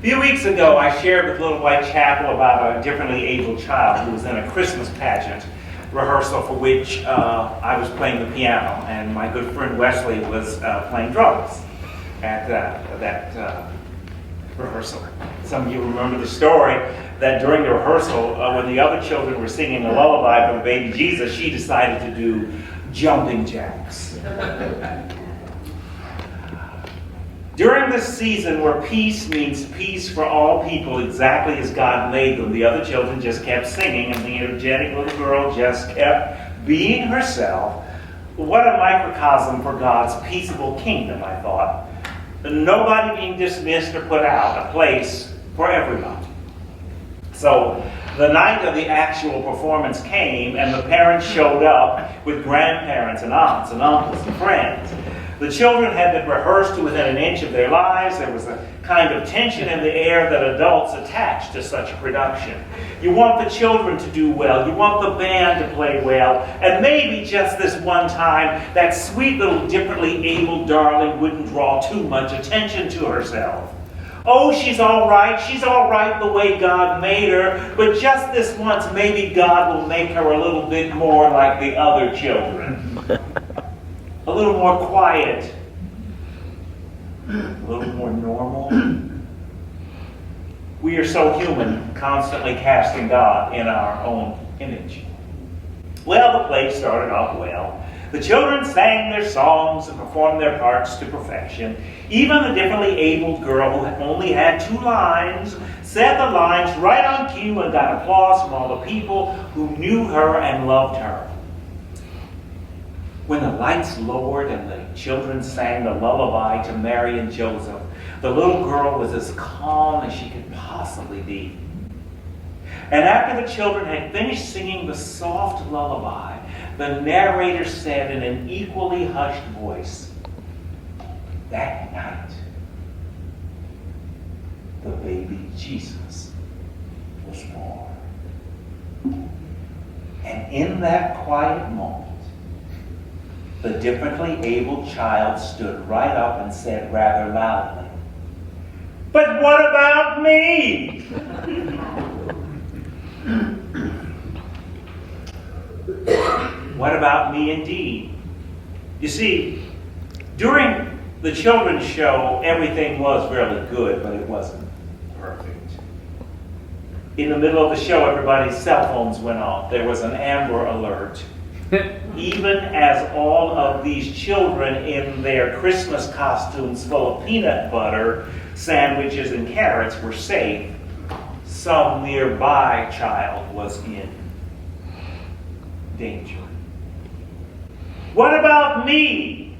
few weeks ago, I shared with Little White Chapel about a differently abled child who was in a Christmas pageant rehearsal for which I was playing the piano, and my good friend Wesley was playing drums at that rehearsal. Some of you remember the story that during the rehearsal, when the other children were singing a lullaby for the baby Jesus, she decided to do jumping jacks. During this season where peace means peace for all people exactly as God made them, the other children just kept singing and the energetic little girl just kept being herself. What a microcosm for God's peaceable kingdom, I thought. Nobody being dismissed or put out, a place for everybody. So the night of the actual performance came and the parents showed up with grandparents and aunts and uncles and friends. The children had been rehearsed to within an inch of their lives. There was a kind of tension in the air that adults attach to such a production. You want the children to do well. You want the band to play well. And maybe just this one time, that sweet little differently abled darling wouldn't draw too much attention to herself. Oh, she's all right. She's all right the way God made her. But just this once, maybe God will make her a little bit more like the other children. A little more quiet, a little more normal. We are so human, constantly casting God in our own image. Well, the play started off well. The children sang their songs and performed their parts to perfection. Even the differently abled girl who only had 2 lines said the lines right on cue and got applause from all the people who knew her and loved her. When the lights lowered and the children sang the lullaby to Mary and Joseph, the little girl was as calm as she could possibly be. And after the children had finished singing the soft lullaby, the narrator said in an equally hushed voice, "That night, the baby Jesus was born." And in that quiet moment, the differently abled child stood right up and said rather loudly, "But what about me?" What about me indeed? You see, during the children's show, everything was really good, but it wasn't perfect. In the middle of the show, everybody's cell phones went off. There was an Amber Alert. Even as all of these children in their Christmas costumes full of peanut butter, sandwiches, and carrots were safe, some nearby child was in danger. What about me?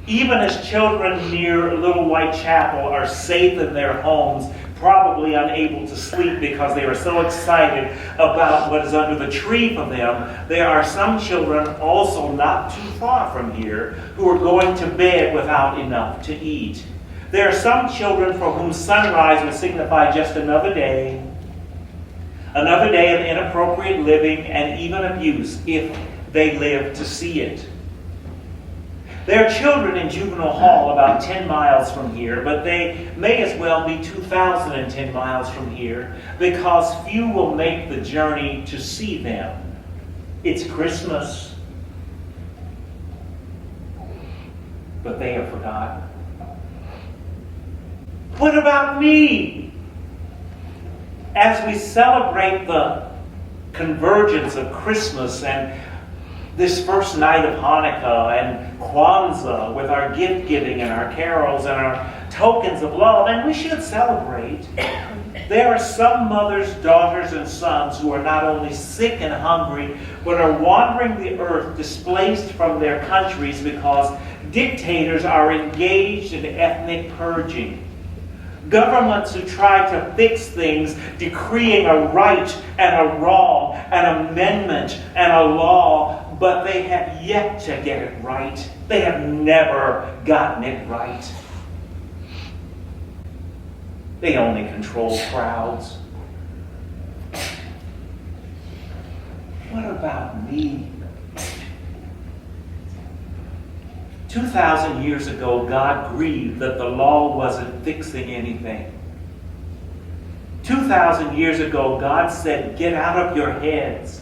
Even as children near Little White Chapel are safe in their homes, probably unable to sleep because they are so excited about what is under the tree for them, there are some children also not too far from here who are going to bed without enough to eat. There are some children for whom sunrise will signify just another day of inappropriate living and even abuse if they live to see it. There are children in juvenile hall about 10 miles from here, but they may as well be 2,010 miles from here because few will make the journey to see them. It's Christmas, but they are forgotten. What about me? As we celebrate the convergence of Christmas and this first night of Hanukkah and Kwanzaa with our gift giving and our carols and our tokens of love, and we should celebrate, there are some mothers, daughters, and sons who are not only sick and hungry, but are wandering the earth displaced from their countries because dictators are engaged in ethnic purging. Governments who try to fix things, decreeing a right and a wrong, an amendment and a law, but they have yet to get it right. They have never gotten it right. They only control crowds. What about me? 2,000 years ago, God grieved that the law wasn't fixing anything. 2,000 years ago, God said, get out of your heads.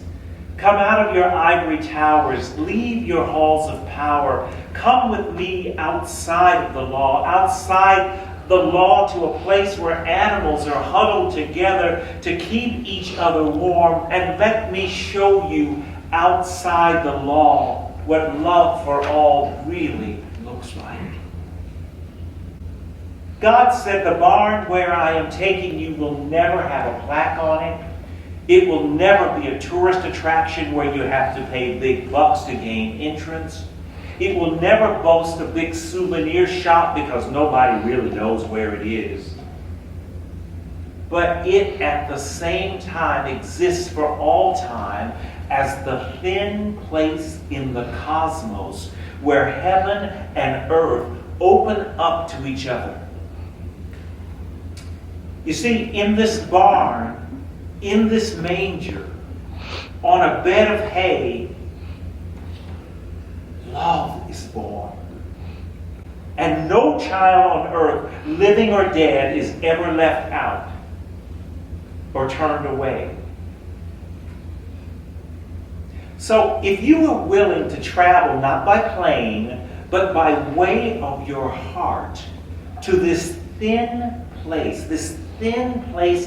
Come out of your ivory towers. Leave your halls of power. Come with me outside of the law, outside the law to a place where animals are huddled together to keep each other warm. And let me show you outside the law what love for all really looks like. God said, the barn where I am taking you will never have a plaque on it. It will never be a tourist attraction where you have to pay big bucks to gain entrance. It will never boast a big souvenir shop because nobody really knows where it is. But it at the same time exists for all time as the thin place in the cosmos where heaven and earth open up to each other. You see, in this barn, in this manger, on a bed of hay, love is born. And no child on earth, living or dead, is ever left out or turned away. So if you are willing to travel not by plane, but by way of your heart to this thin place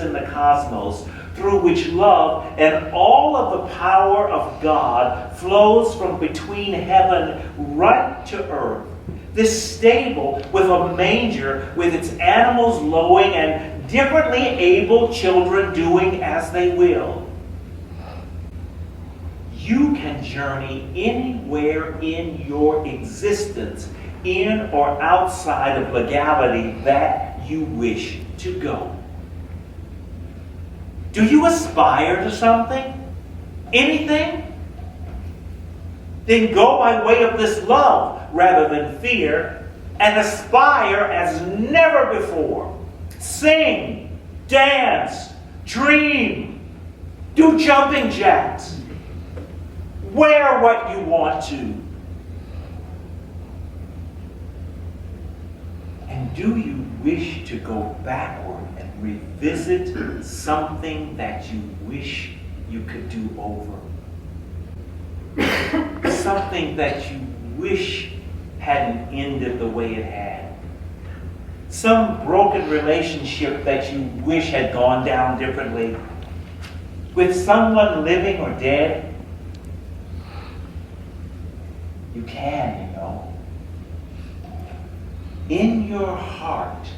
in the cosmos through which love and all of the power of God flows from between heaven right to earth, this stable with a manger with its animals lowing and differently able children doing as they will, you can journey anywhere in your existence, in or outside of legality, that you wish to go. Do you aspire to something? Anything? Then go by way of this love rather than fear, and aspire as never before. Sing, dance, dream, do jumping jacks. Wear what you want to. And do you wish to go backward and revisit something that you wish you could do over? Something that you wish hadn't ended the way it had? Some broken relationship that you wish had gone down differently? With someone living or dead? You can, you know. In your heart,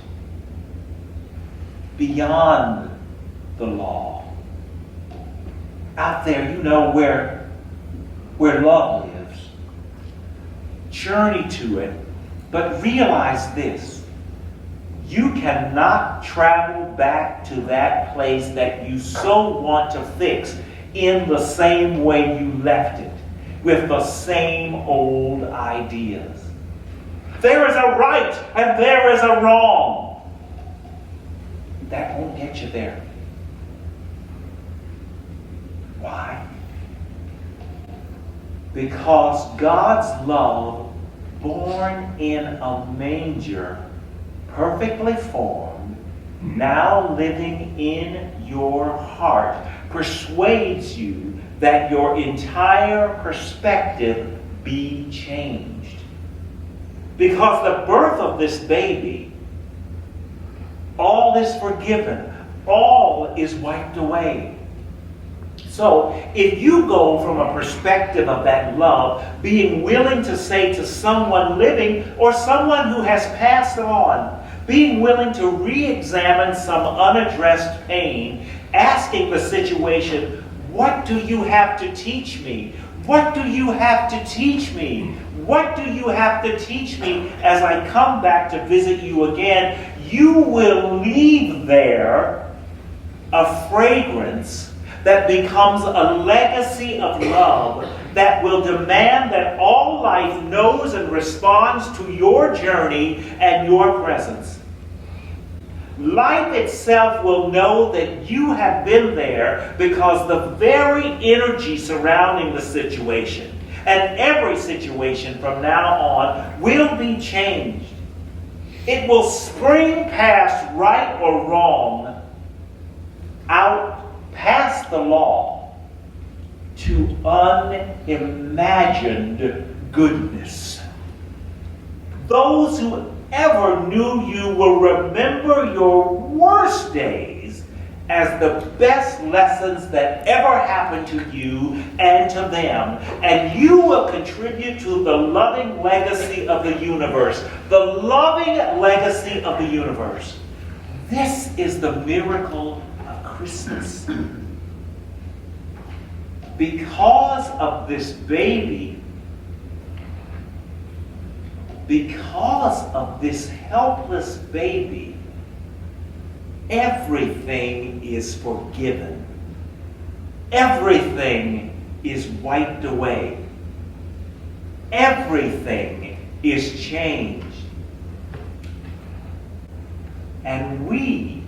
beyond the law, out there, you know, where love lives. Journey to it, but realize this. You cannot travel back to that place that you so want to fix in the same way you left it, with the same old ideas. There is a right and there is a wrong. That won't get you there. Why? Because God's love, born in a manger, perfectly formed, now living in your heart, persuades you that your entire perspective be changed. Because the birth of this baby, all is forgiven, all is wiped away. So, if you go from a perspective of that love, being willing to say to someone living or someone who has passed on, being willing to re-examine some unaddressed pain, asking the situation, what do you have to teach me? What do you have to teach me? What do you have to teach me as I come back to visit you again? You will leave there a fragrance that becomes a legacy of love that will demand that all life knows and responds to your journey and your presence. Life itself will know that you have been there because the very energy surrounding the situation and every situation from now on will be changed. It will spring past right or wrong out past the law to unimagined goodness. Those who ever knew you will remember your worst days as the best lessons that ever happened to you and to them. And you will contribute to the loving legacy of the universe. The loving legacy of the universe. This is the miracle of Christmas. Because of this baby, because of this helpless baby, everything is forgiven. Everything is wiped away. Everything is changed. And we,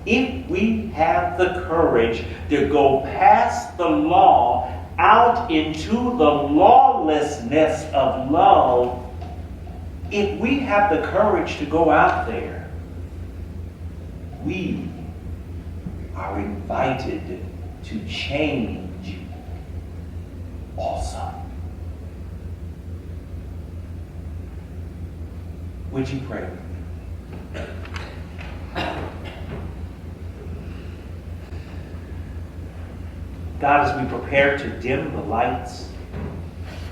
if we have the courage to go past the law out into the lawlessness of love, if we have the courage to go out there, we are invited to change also. Would you pray with me? God, as we prepare to dim the lights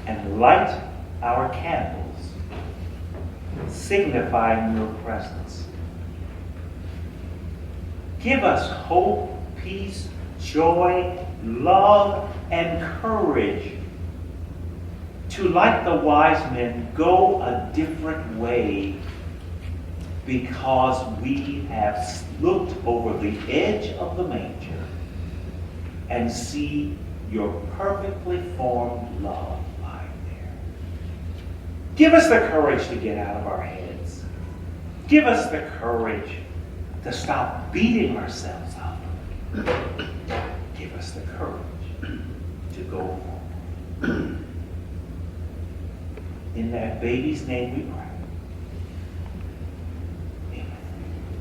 and light our candles, signifying your presence, give us hope, peace, joy, love, and courage to, like the wise men, go a different way, because we have looked over the edge of the manger and see your perfectly formed love lying there. Give us the courage to get out of our heads. Give us the courage to stop beating ourselves up. Give us the courage to go forward. In that baby's name we pray.